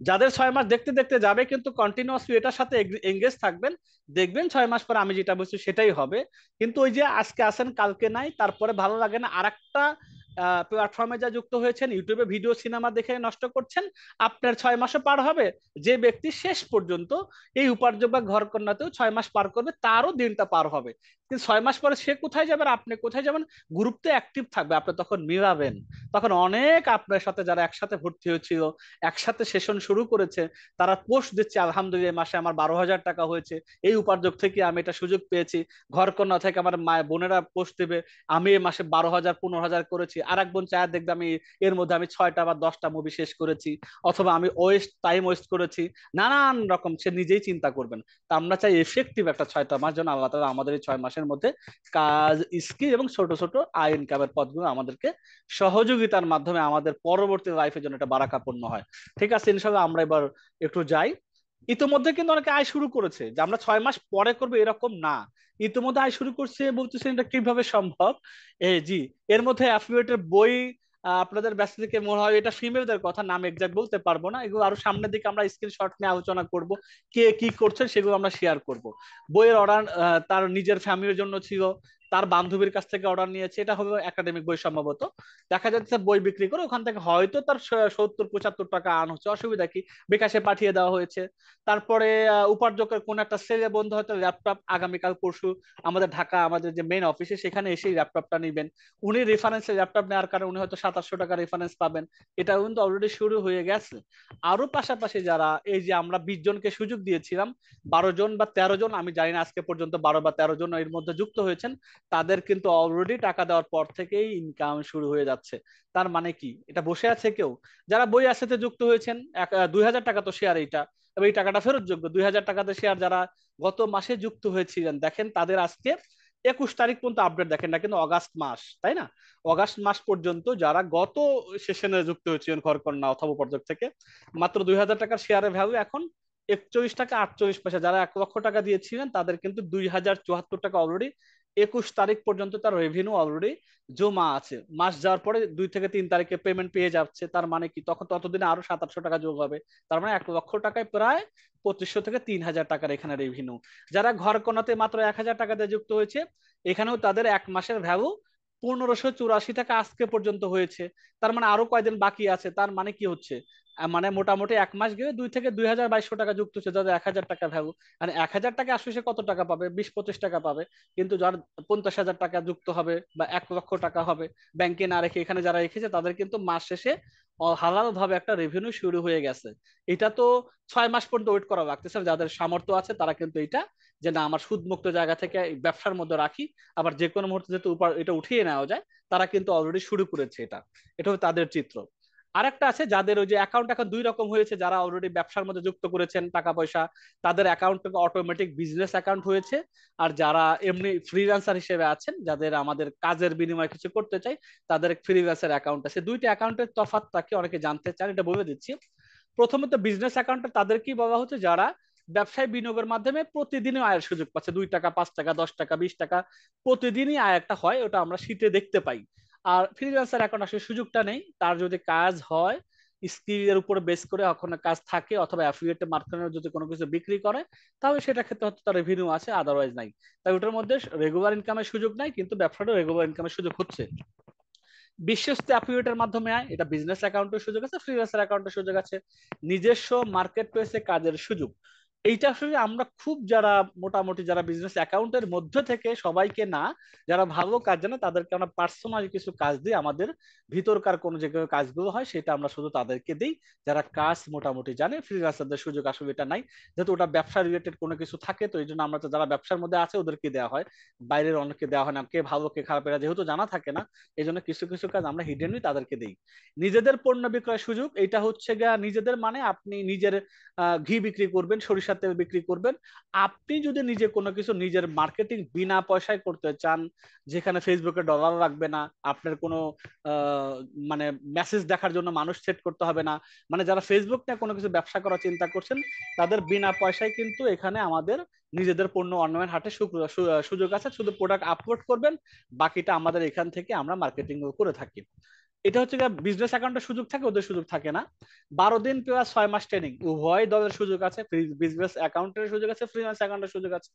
যাদের 6 মাস দেখতে দেখতে যাবে কিন্তু কন্টিনিউয়াসলি এটার সাথে এঙ্গেজ থাকবেন, দেখবেন 6 মাস পরে আমি যেটা বলছি সেটাই হবে। কিন্তু ওই যে আজকে আসেন কালকে নাই, তারপরে ভালো লাগে না, আরেকটা প্ল্যাটফর্মে যা যুক্ত হয়েছেন, ইউটিউবে ভিডিও সিনেমা দেখে নষ্ট করছেন, আপনার 6 মাসও পার হবে। যে ব্যক্তি শেষ পর্যন্ত এই উপার্জন বা ঘর কন্যাতেও 6 মাস পার করবে, তারও দিনটা পার হবে। কিন্তু 6 মাস পরে সে কোথায় যাবে আর আপনি কোথায় যাবেন? গ্রুপ তো অ্যাক্টিভ থাকবে, আপনি তখন মিলাবেন। তখন অনেক আপনার সাথে যারা একসাথে ভর্তি হয়েছিল, একসাথে সেশন শুরু করেছে, তারা পোস্ট দিচ্ছে, আলহামদুলিল্লাহ এই মাসে আমার 12,000 টাকা হয়েছে, এই উপার্জন থেকে আমি এটা সুযোগ পেয়েছি। ঘর কন্যা থেকে আমার মায়ের বোনেরা পোস্ট দেবে, আমি এই মাসে 12,000 15,000 করেছি। আর এক বোন চায় দেখবে আমি এর মধ্যে আমি 6টা বা 10টা মুভি শেষ করেছি, অথবা আমি টাইম ওয়েস্ট করেছি, নানান রকম সে নিজেই চিন্তা করবেন। তা আমরা চাই এফেক্টিভ একটা 6টা মাস যেন আল্লাহ তাআলা আমাদের এই 6 মাসের মধ্যে কাজ, স্কিল এবং ছোট ছোট আয় ইনকামের পথগুলো আমাদেরকে সহযোগিতার মাধ্যমে আমাদের পরবর্তী লাইফের জন্য এটা বারাকাপূর্ণ হয়। ঠিক আছে, ইনশাল্লাহ আমরা এবার একটু যাই। ইতিমধ্যে কিন্তু অনেকে আয় শুরু করেছে, যে আমরা 6 মাস পরে করবো এরকম না, ইতিমধ্যে আয় শুরু করছে। বলতেছেন এটা কিভাবে সম্ভব? জি, এর মধ্যে অ্যাফিলিয়েটের বই আপনাদের ব্যস্ত থেকে মনে হয় এটা ফিমেলদের কথা, নাম এক্সাক্ট বলতে পারবো না, এগুলো আরো সামনের দিকে আমরা স্ক্রিনশট নিয়ে আলোচনা করব, কে কি করছেন সেগুলো আমরা শেয়ার করব। বইয়ের অর্ডার তার নিজের ফ্যামিলির জন্য ছিল, তার বান্ধবীর কাছ থেকে অর্ডার নিয়েছে, এটা হবে একাডেমিক বই সম্ভবত। দেখা যাচ্ছে বই বিক্রি করে ওখান থেকে হয়তো তার 70 75 টাকা আর্ন হচ্ছে, অসুবিধা কি, বিকাশে পাঠিয়ে দেওয়া হয়েছে। তারপরে উপার্জকের কোন একটা সেলে বন্ধু হয়তো ল্যাপটপ আগামীকাল পরশু আমাদের ঢাকা আমাদের যে মেইন অফিসে সেখানে এসেই ল্যাপটপটা নেবেন। উনি রেফারেন্সে ল্যাপটপ নেওয়ার কারণে উনি হয়তো 2700 টাকা রেফারেন্স পাবেন। এটা কিন্তু অলরেডি শুরু হয়ে গেছে। আরো পাশাপাশি যারা এই যে আমরা 20 জনকে সুযোগ দিয়েছিলাম, 12 জন বা 13 জন, আমি জানি না আজকে পর্যন্ত 12 বা 13 জন এর মধ্যে যুক্ত হয়েছেন, তাদের কিন্তু অলরেডি টাকা দেওয়ার পর থেকেই ইনকাম শুরু হয়ে যাচ্ছে। তার মানে কি, এটা বসে আছে কেউ? যারা বই আসাতে যুক্ত হয়েছেন, 2,000 টাকা তো শেয়ার, এইটা এবং এই টাকাটা ফেরত যোগ্য। 2,000 টাকাতে শেয়ার যারা গত মাসে যুক্ত হয়েছিলেন, দেখেন তাদের আজকে 21 তারিখ পর্যন্ত আপডেট দেখেন না, কিন্তু অগাস্ট মাস, তাই না? অগাস্ট মাস পর্যন্ত যারা গত সেশনে যুক্ত হয়েছিলেন ঘরকন্যা অথবা উপার্জক থেকে, মাত্র 2,000 টাকার শেয়ারের ভ্যালু এখন 41 টাকা 48 পয়সা। যারা 1 লক্ষ টাকা দিয়েছিলেন তাদের কিন্তু 2,074 টাকা অলরেডি 21 তারিখ পর্যন্ত তার রেভিনিউ অলরেডি জমা আছে। মাস যাওয়ার পরে 2 থেকে 3 তারিখে পেমেন্ট পেয়ে যাচ্ছে। তার মানে কি, তখন ততদিনে আরো 700 টাকা যোগ হবে। তার মানে 1 লক্ষ টাকায় প্রায় 2,500 থেকে 3,000 টাকার এখানে রেভিনিউ। যারা ঘর কোনাতে মাত্র 1,000 টাকা দিয়ে যুক্ত হয়েছে, এখানেও তাদের এক মাসের ভ্যালু 1,584 টাকা আজকে পর্যন্ত হয়েছে। তার মানে আরো কয়দিন বাকি আছে। তার মানে কি হচ্ছে, মানে মোটামুটি এক মাস গেলে 2 থেকে 2,200 টাকা যুক্ত হচ্ছে যাদের 1,000 টাকা ভ্যালু। মানে 1,000 টাকা আসলে সে কত টাকা পাবে? 20 25 টাকা পাবে। কিন্তু যার 50,000 টাকা যুক্ত হবে বা 1 লক্ষ টাকা হবে ব্যাংকে না রেখে, এখানে যারা রেখেছে তাদের কিন্তু মাস শেষে হালাল ভাবে একটা রেভিনিউ শুরু হয়ে গেছে। এটা তো 6 মাস পর্যন্ত ওয়েট করা লাগতেছে না। যাদের সামর্থ্য আছে তারা কিন্তু এটা, যে না আমার সুদ মুক্ত জায়গা থেকে এই ব্যবসার মধ্যে রাখি, আবার যে কোনো মুহূর্তে যেহেতু এটা উঠিয়ে নেওয়া যায়, তারা কিন্তু অলরেডি শুরু করেছে এটা। এটা হচ্ছে তাদের চিত্র। আরেকটা আছে যাদের ওই যে অ্যাকাউন্ট এখন দুই রকম হয়েছে, যারা অলরেডি ব্যবসার মধ্যে যুক্ত করেছেন টাকা পয়সা, তাদের অ্যাকাউন্ট অটোমেটিক বিজনেস অ্যাকাউন্ট হয়েছে। আর যারা এমনি ফ্রিল্যান্সার হিসেবে আছেন, যাদের আমাদের কাজের বিনিময়ে কিছু করতে চাই, তাদের ফ্রিল্যান্সার অ্যাকাউন্ট আছে। দুইটা অ্যাকাউন্টের তফাৎটাকে অনেকে জানতে চান, এটা বলে দিচ্ছি। প্রথমত বিজনেস অ্যাকাউন্টে তাদেরকেই বলা হচ্ছে যারা ব্যবসায় বিনিয়োগের মাধ্যমে প্রতিদিনই আয়ের সুযোগ পাচ্ছে, 2 টাকা 5 টাকা 10 টাকা 20 টাকা প্রতিদিনই আয় একটা হয়, ওটা আমরা শীতে দেখতে পাই। আর ফ্রিল্যান্সার অ্যাকাউন্ট আসলে সুযোগটা নেই, তার যদি কাজ হয় স্কিলের উপরে বেস করে, ওখানে কাজ থাকে, অথবা অ্যাফিলিয়েট মার্কেটিং যদি কোনো কিছু বিক্রি করে, তাহলে সেটা ক্ষেত্রে হয়তো তার রেভিনিউ আছে, আদারওয়াইজ নাই। তাই ওটার মধ্যে রেগুলার ইনকামের সুযোগ নাই, কিন্তু ব্যবসাটা রেগুলার ইনকামের সুযোগ হচ্ছে। বিশ্বস্ত অ্যাফিলিয়েটের মাধ্যমে আয়, এটা বিজনেস অ্যাকাউন্টের সুযোগ আছে, ফ্রিল্যান্সার অ্যাকাউন্টের সুযোগ আছে। নিজস্ব মার্কেট প্লেসে কাজের সুযোগ, এইটা আসলে আমরা খুব যারা মোটামুটি যারা বিজনেস অ্যাকাউন্টের মধ্যে থেকে সবাইকে না, যারা ভালো কাজ জানে তাদেরকে আমরা পার্সোনালি কিছু কাজ দিই। আমাদের ভিতরকার কোনো যে কাজগুলো হয় সেটা আমরা শুধু তাদেরকে দিই যারা কাজ মোটামুটি জানে। ফ্রিল্যান্সারদের সুযোগ আসলে এটা নাই, যেহেতু ওটা ব্যবসা রিলেটেড কোনো কিছু থাকে, তো এই জন্য আমরা তো যারা ব্যবসার মধ্যে আছে ওদেরকে দেওয়া হয়, বাইরের অনেককে দেওয়া হয় না। কে ভালো কে খারাপ এরা যেহেতু জানা থাকে না, এই জন্য কিছু কিছু কাজ আমরা হিডেনলি তাদেরকে দিই। নিজেদের পণ্য বিক্রয় সুযোগ, এটা হচ্ছে গিয়া নিজেদের, মানে আপনি নিজের ঘি বিক্রি করবেন, সরিষার তেল বিক্রি করবেন। আপনি যদি নিজে কোনো কিছু নিজের মার্কেটিং বিনা পয়সায় করতে চান, যেখানে ফেসবুকে ডলার লাগবে না, আপনার কোনো আহ, মানে মেসেজ দেখার জন্য মানুষ সেট করতে হবে না, মানে যারা ফেসবুক নিয়ে কোনো কিছু ব্যবসা করার চিন্তা করছেন, তাদের বিনা পয়সায় কিন্তু এখানে আমাদের নিজেদের পণ্য অনলাইন হাটে সুযোগ আছে। শুধু প্রোডাক্ট আপলোড করবেন, বাকিটা আমাদের এখান থেকে আমরা মার্কেটিং করে থাকি। এটা হচ্ছে বিজনেস অ্যাকাউন্টের সুযোগ থাকে, ওদের সুযোগ থাকে না। 12 দিন প্লাস 6 মাস ট্রেনিং, উভয় দলের সুযোগ আছে। বিজনেস অ্যাকাউন্টের সুযোগ আছে, ফ্রিল্যান্স অ্যাকাউন্টের সুযোগ আছে।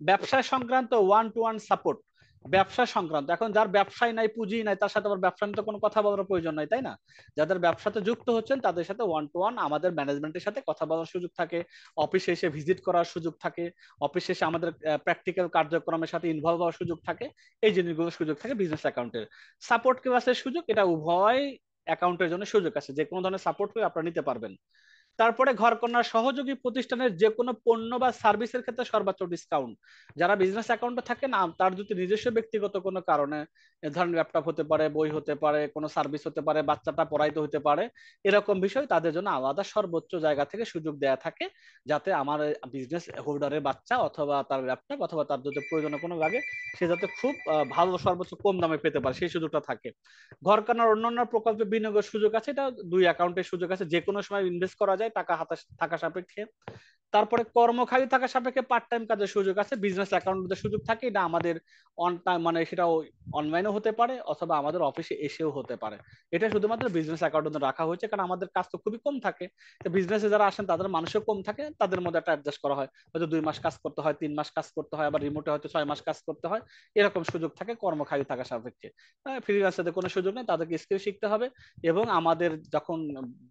ব্যবসা সংক্রান্ত 1 to 1 সাপোর্ট, ব্যবসা সংক্রান্ত। এখন যার ব্যবসায় নাই, পুঁজি নাই, তার সাথে আবার ব্যবসা নিয়ে তো কোনো কথা বলার প্রয়োজন নাই, তাই না? যাদের ব্যবসাতে যুক্ত হচ্ছেন তাদের সাথে ওয়ান টু ওয়ান আমাদের ম্যানেজমেন্টের সাথে কথা বলার সুযোগ থাকে, অফিসে এসে ভিজিট করার সুযোগ থাকে, অফিসে এসে আমাদের প্র্যাকটিক্যাল কার্যক্রমের সাথে ইনভলভ হওয়ার সুযোগ থাকে। এই জিনিসগুলোর সুযোগ থাকে বিজনেস অ্যাকাউন্টের। সাপোর্ট ক্লাসের সুযোগ, এটা উভয় অ্যাকাউন্টের জন্য সুযোগ আছে, যে কোনো ধরনের সাপোর্ট আপনারা নিতে পারবেন। তারপরে ঘরকন্যা সহযোগী প্রতিষ্ঠানের যে কোনো পণ্য বা সার্ভিসের ক্ষেত্রে সর্বোচ্চ ডিসকাউন্ট। যারা বিজনেস অ্যাকাউন্টে থাকে না, তার যদি নিজস্ব ব্যক্তিগত কোনো কারণে, ধরেন ল্যাপটপ হতে পারে, বই হতে পারে, কোনো সার্ভিস হতে পারে, বাচ্চাটা পড়াইতে হতে পারে, এরকম বিষয় তাদের জন্য আলাদা সর্বোচ্চ জায়গা থেকে সুযোগ দেয়া থাকে, যাতে আমার বিজনেস হোল্ডারের বাচ্চা অথবা তার ল্যাপটপ অথবা তার যদি প্রয়োজনে কোনো লাগে, সে যাতে খুব ভালো সর্বোচ্চ কম দামে পেতে পারে, সেই সুযোগটা থাকে। ঘরকন্যার অন্যান্য প্রকল্পে বিনিয়োগের সুযোগ আছে, এটা দুই অ্যাকাউন্টের সুযোগ আছে, যে কোনো সময় ইনভেস্ট করা যায় টাকা হাতে থাকা সাপেক্ষে। তারপরে কর্মখালী থাকা সাপেক্ষে পার্ট টাইম কাজের সুযোগ আছে, বিজনেস অ্যাকাউন্টের সুযোগ থাকে, এটা আমাদের অন টাইম মানে সেটা অনলাইনেও হতে পারে অথবা আমাদের অফিসে এসেও হতে পারে। এটা শুধুমাত্র বিজনেস অ্যাকাউন্টে রাখা হয়েছে, কারণ আমাদের কাজ তো খুবই কম থাকে। তো বিজনেসে যারা আসেন তাদের মানুষও কম থাকে, তাদের মধ্যে একটা অ্যাডজাস্ট করা হয়, হয়তো 2 মাস কাজ করতে হয়, 3 মাস কাজ করতে হয়, আবার রিমোটে হয়তো 6 মাস কাজ করতে হয়, এরকম সুযোগ থাকে কর্মখালী থাকা সাপেক্ষে। ফ্রিল্যান্সারদের কোনো সুযোগ নেই, তাদেরকে স্কিল শিখতে হবে, এবং আমাদের যখন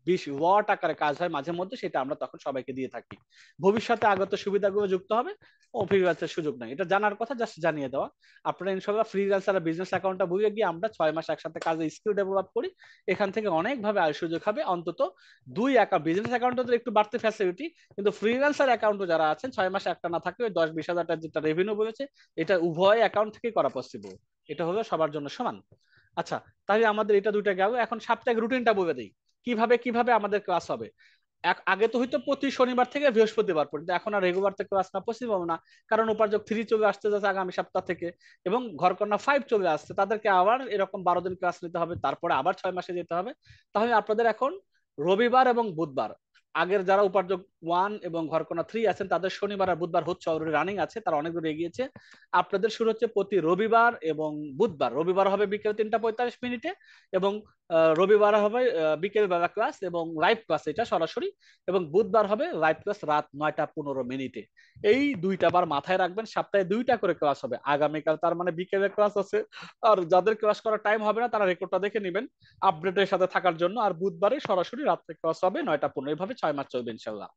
20 ওয়াট আকারে কাজ হয় মাঝে মধ্যে, সেটা আমরা তখন সবাইকে দিয়ে থাকি। ভবিষ্যতে আগত সুবিধাগুলো যুক্ত হবে, ও ফ্রিল্যান্সের সুযোগ নেই, এটা জানার কথা, জাস্ট জানিয়ে দেওয়া। আপনারা ইনশাল্লাহ ফ্রিল্যান্সার বিজনেস অ্যাকাউন্টটা বুঝে গিয়ে আমরা 6 মাস একসাথে কাজে স্কিল ডেভেলপ করি, এখান থেকে অনেকভাবে আয় সুযোগ হবে। অন্তত দুই অ্যাকাউন্ট, বিজনেস অ্যাকাউন্টে একটু বাড়তে ফ্যাসিলিটি, কিন্তু ফ্রিল্যান্সার অ্যাকাউন্টে যারা আছেন 6 মাস একটা না থাকলে 10-20 হাজার টাকা যেটা রেভিনিউ বলেছে, এটা উভয় অ্যাকাউন্ট থেকে করা পসিবল। এটা হলো সবার জন্য সমান। আচ্ছা, তাহলে আমাদের এটা দুইটা গেল, এখন সাপ্তাহিক রুটিনটা বলে দিই, কিভাবে কিভাবে আমাদের ক্লাস হবে। আগে তো হয়তো প্রতি শনিবার থেকে বৃহস্পতিবার পর্যন্ত, এখন আর রেগুলার থেকে ক্লাস না পসিবল না, কারণ উপার্জক 3 চলে আসতে যাচ্ছে আগামী সপ্তাহ থেকে, এবং ঘরকন্যা 5 চলে আসছে, তাদেরকে আবার এরকম 12 দিন ক্লাস নিতে হবে, তারপরে আবার 6 মাসে যেতে হবে। তাহলে আপনাদের এখন রবিবার এবং বুধবার, আগের যারা উপার্জক 1 এবং ঘরকন্যা 3 আছেন তাদের শনিবার আর বুধবার হচ্ছে, অলরেডি রানিং আছে, তারা অনেক দূর এগিয়েছে। আপনাদের শুরু হচ্ছে প্রতি রবিবার এবং বুধবার। রবিবার হবে বিকেল 3টা 45 মিনিটে, এবং রবিবার হবে বিকেল বেলা ক্লাস এবং লাইভ ক্লাস, এটা সরাসরি, এবং বুধবার হবে লাইভ ক্লাস রাত 9টা 15 মিনিটে। এই দুইটা বার মাথায় রাখবেন, সপ্তাহে দুইটা করে ক্লাস হবে। আগামীকাল তার মানে বিকেলে ক্লাস আছে, আর যাদের ক্লাস করার টাইম হবে না তারা রেকর্ডটা দেখে নেবেন আপডেটের সাথে থাকার জন্য। আর বুধবারে সরাসরি রাত্রে ক্লাস হবে 9টা 15, এইভাবে 6 মাস চলবে ইনশাল্লাহ।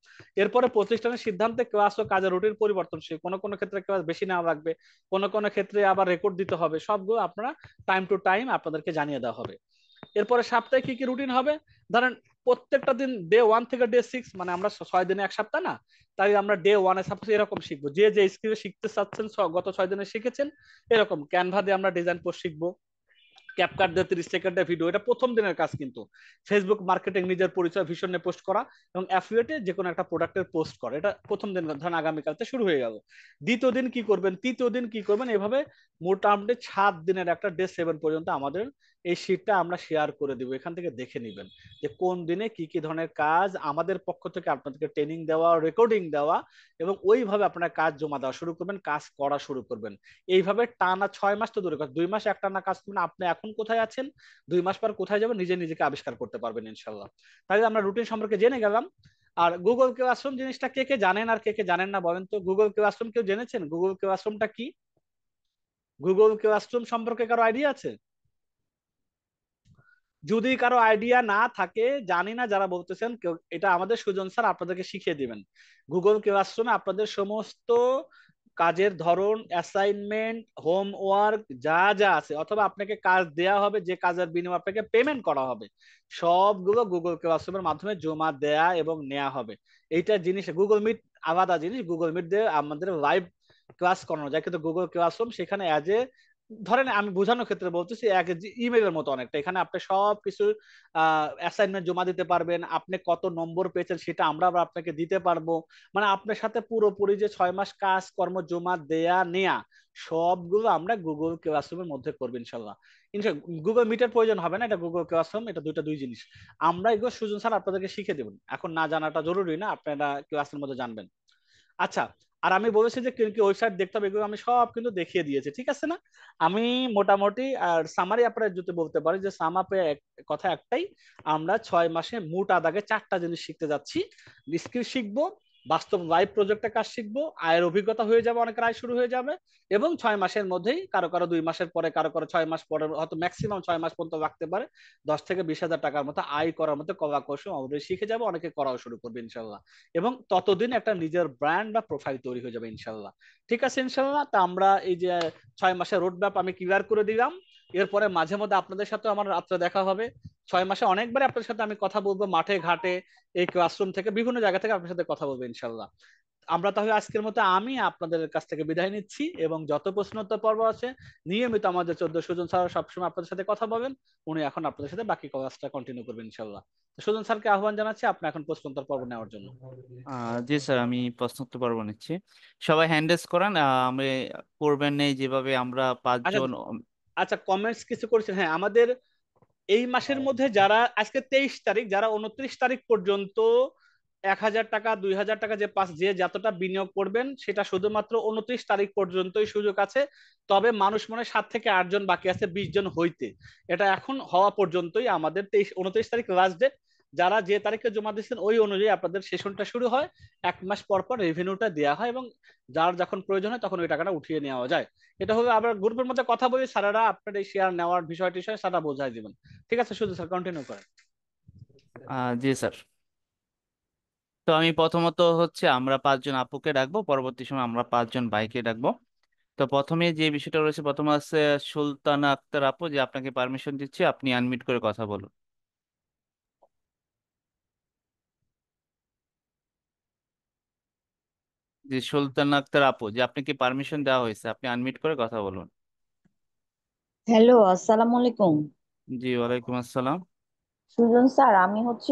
এরপরে প্রতিষ্ঠানের সিদ্ধান্তে ক্লাস ও কাজের রুটিন পরিবর্তনশীল, কোনো কোনো ক্ষেত্রে ক্লাস বেশি নেওয়া লাগবে, কোনো কোনো ক্ষেত্রে আবার রেকর্ড দিতে হবে, সবগুলো আপনারা টাইম টু টাইম আপনাদেরকে জানিয়ে দেওয়া হবে। এরপরে সপ্তাহে কি কি রুটিন হবে, ধরেন প্রত্যেকটা দিন ডে 1 থেকে ডে 6, মানে আমরা 6 দিনে এক সপ্তাহ না, তাই আমরা ডে 1-এ সাপোজ এরকম শিখবো, যে যে স্কিল শিখতে চাচ্ছেন গত 6 দিনে শিখেছেন, এরকম ক্যানভা দিয়ে আমরা ডিজাইন পোস্ট শিখবো, ক্যাপকাট দিয়ে 30 সেকেন্ডের ভিডিও, এটা প্রথম দিনের কাজ। কিন্তু ফেসবুক মার্কেটিং, নিজের পরিচয় ভিশন নিয়ে পোস্ট করা, এবং অ্যাফিলিয়েটে যে কোনো একটা প্রোডাক্টের পোস্ট করা, এটা প্রথম দিন, ধরেন আগামীকালতে শুরু হয়ে গেল। দ্বিতীয় দিন কি করবেন, তৃতীয় দিন কি করবেন, এভাবে মোটামুটি 7 দিনের একটা ডে 7 পর্যন্ত আমাদের এই শীটটা আমরা শেয়ার করে দিব, এখান থেকে দেখে নেবেন যে কোন দিনে কি কি ধরনের কাজ আমাদের পক্ষ থেকে আপনাদেরকে ট্রেনিং দেওয়া, রেকর্ডিং দেওয়া, এবং ওইভাবে আপনার কাজ জমা দেওয়া শুরু করবেন, কাজ করা শুরু করবেন। এইভাবে টানা 6 মাস তো দূরে কথা, 2 মাস একটানা কাজ করবেন, আপনি এখন কোথায় আছেন, 2 মাস পর কোথায় যাবেন, নিজে নিজেকে আবিষ্কার করতে পারবেন ইনশাল্লাহ। তাহলে আমরা রুটিন সম্পর্কে জেনে গেলাম। আর গুগল ক্লাসরুম জিনিসটা কে কে জানেন আর কে কে জানেন না বলেন তো? গুগল ক্লাসরুম কেউ জেনেছেন? গুগল ক্লাসরুমটা কি? গুগল ক্লাসরুম সম্পর্কে কারো আইডিয়া আছে? যদি কারো আইডিয়া না থাকে, জানি না যারা বলতেছেন কেউ, এটা আমাদের সুজন স্যার আপনাদেরকে শিখিয়ে দিবেন। গুগল ক্লাসরুমে আপনাদের সমস্ত কাজের ধরন, অ্যাসাইনমেন্ট, হোমওয়ার্ক যা যা আছে, অথবা আপনাকে কাজ দেয়া হবে, যে কাজের বিনিময়ে আপনাকে পেমেন্ট করা হবে, সবগুলো গুগল ক্লাসরুমের মাধ্যমে জমা দেয়া এবং নেওয়া হবে। এইটা জিনিস গুগল মিট আলাদা জিনিস, গুগল মিট দিয়ে আমাদের লাইভ ক্লাস করানো যায়, কিন্তু গুগল ক্লাসরুম সেখানে অ্যাজ এ, ধরেন আমি বোঝানোর ক্ষেত্রে বলতেছি, এক ইমেইলের মতো অনেকটা, এখানে আপনি সব কিছু অ্যাসাইনমেন্ট জমা দিতে পারবেন, আপনি কত নম্বর পেয়েছেন সেটা আমরা আবার আপনাকে দিতে পারবো, মানে আপনার সাথে পুরোপুরি যে 6 মাস কাজ কর্ম জমা দেয়া নেয়া, সবগুলো আমরা গুগল ক্লাসরুমের মধ্যে করবো ইনশাল্লাহ। গুগল মিটের প্রয়োজন হবে না, এটা গুগল ক্লাসরুম, এটা দুই জিনিস। আমরা এগুলো সুজন স্যার আপনাদেরকে শিখে দেবেন, এখন না জানাটা জরুরি না, আপনারা ক্লাসের মধ্যে জানবেন। আচ্ছা, আর আমি বলেছি যে কি কি ওয়েবসাইট দেখতে হবে, এগুলো আমি সব কিন্তু দেখিয়ে দিয়েছি, ঠিক আছে না? আমি মোটামুটি আর সামারি আপনারা যদি বলতে পারি যে সামাপে কথা একটাই, আমরা 6 মাসে মোটা দাগে 4টা জিনিস শিখতে যাচ্ছি। স্কিল শিখবো, বাস্তব লাইভ প্রজেক্টে কাজ শিখবো, আয়ের অভিজ্ঞতা হয়ে যাবে, অনেকের আয় শুরু হয়ে যাবে, এবং 6 মাসের মধ্যেই কারো কারো 2 মাসের পরে, কারো কারো 6 মাস পরে, হয়তো ম্যাক্সিমাম 6 মাস পর্যন্ত রাখতে পারে, 10 থেকে 20 হাজার টাকার মতো আয় করার মতো কলা কৌশল আমাদের শিখে যাবে, অনেকে করাও শুরু করবে ইনশাল্লাহ। এবং ততদিন একটা নিজের ব্র্যান্ড বা প্রোফাইল তৈরি হয়ে যাবে ইনশাল্লাহ। ঠিক আছে ইনশাল্লাহ। তা আমরা এই যে 6 মাসের রোড ম্যাপ আমি ক্লিয়ার করে দিলাম। এরপরে মাঝে মধ্যে আপনাদের সাথে আমার রাত্রে দেখা হবে। 6 মাসে অনেকবার আপনাদের সাথে আমি কথা বলবো, মাঠে ঘাটে, এই ক্লাসরুম থেকে, বিভিন্ন জায়গা থেকে আপনার সাথে কথা বলবো ইনশাল্লাহ। আমরা তাহলে আজকের মতো আমি আপনাদের কাছ থেকে বিদায় নিচ্ছি, এবং যত প্রশ্নোত্তর পর্ব আছে নিয়মিত আমাদের 14 সুজন স্যার সবসময় আপনাদের সাথে কথা বলেন। উনি এখন আপনাদের সাথে বাকি ক্লাসটা কন্টিনিউ করবেন ইনশাল্লাহ। তো সুজন স্যারকে আহ্বান জানাচ্ছি আপনি এখন প্রশ্নোত্তর পর্ব নেওয়ার জন্য। জি স্যার, আমি প্রশ্নোত্তর পর্ব নিচ্ছি। সবাই হ্যান্ড রেজ করেন। আমি করবেন নেই যেভাবে আমরা আচ্ছা, 5 জন। আচ্ছা, কমেন্টস কিছু করেছেন। হ্যাঁ, আমাদের এই মাসের মধ্যে যারা আজকে 23 তারিখ, যারা 29 তারিখ পর্যন্ত 1,000 টাকা, 2,000 টাকা, যে পাস, যে যতটা বিনিয়োগ করবেন সেটা শুধুমাত্র 29 তারিখ পর্যন্তই সুযোগ আছে। তবে মানুষ মনে হয় 7 থেকে 8 জন বাকি আছে 20 জন হইতে। এটা এখন হওয়া পর্যন্তই আমাদের 29 তারিখ লাস্ট ডেট। যারা যে তারিখে জমা দিচ্ছেন ওই অনুযায়ী আপনাদের সেশনটা শুরু হয়। 1 মাস পর পর রেভিনিউটা দেওয়া হয়, এবং যার যখন প্রয়োজন হয় তখন ওই টাকাটা উঠিয়ে নেওয়া যায়। এটা হলো, আবার গ্রুপের মধ্যে কথা বলি, স্যারেরা আপনার এই শেয়ার নেওয়ার বিষয় টিষয় সারা বোঝাই দিবেন। ঠিক আছে শুধু স্যার, কন্টিনিউ করেন। জি স্যার। তো আমি প্রথমত হচ্ছে আমরা 5 জন আপুকে ডাকবো, পরবর্তী সময় আমরা 5 জন ভাইকে ডাকবো। তো প্রথমে যে বিষয়টা রয়েছে, প্রথমে আছে সুলতানা আক্তার আপু, যে আপনাকে পারমিশন দিচ্ছি, আপনি আনমিউট করে কথা বলুন। যে সুলতানা আক্তার আপু, যে আপনাকে পারমিশন দেওয়া হয়েছে, আপনি আনমিউট করে কথা বলুন। হ্যালো, আসসালামু আলাইকুম। জি ওয়ালাইকুম আসসালাম। সুজন স্যার, আমি হচ্ছে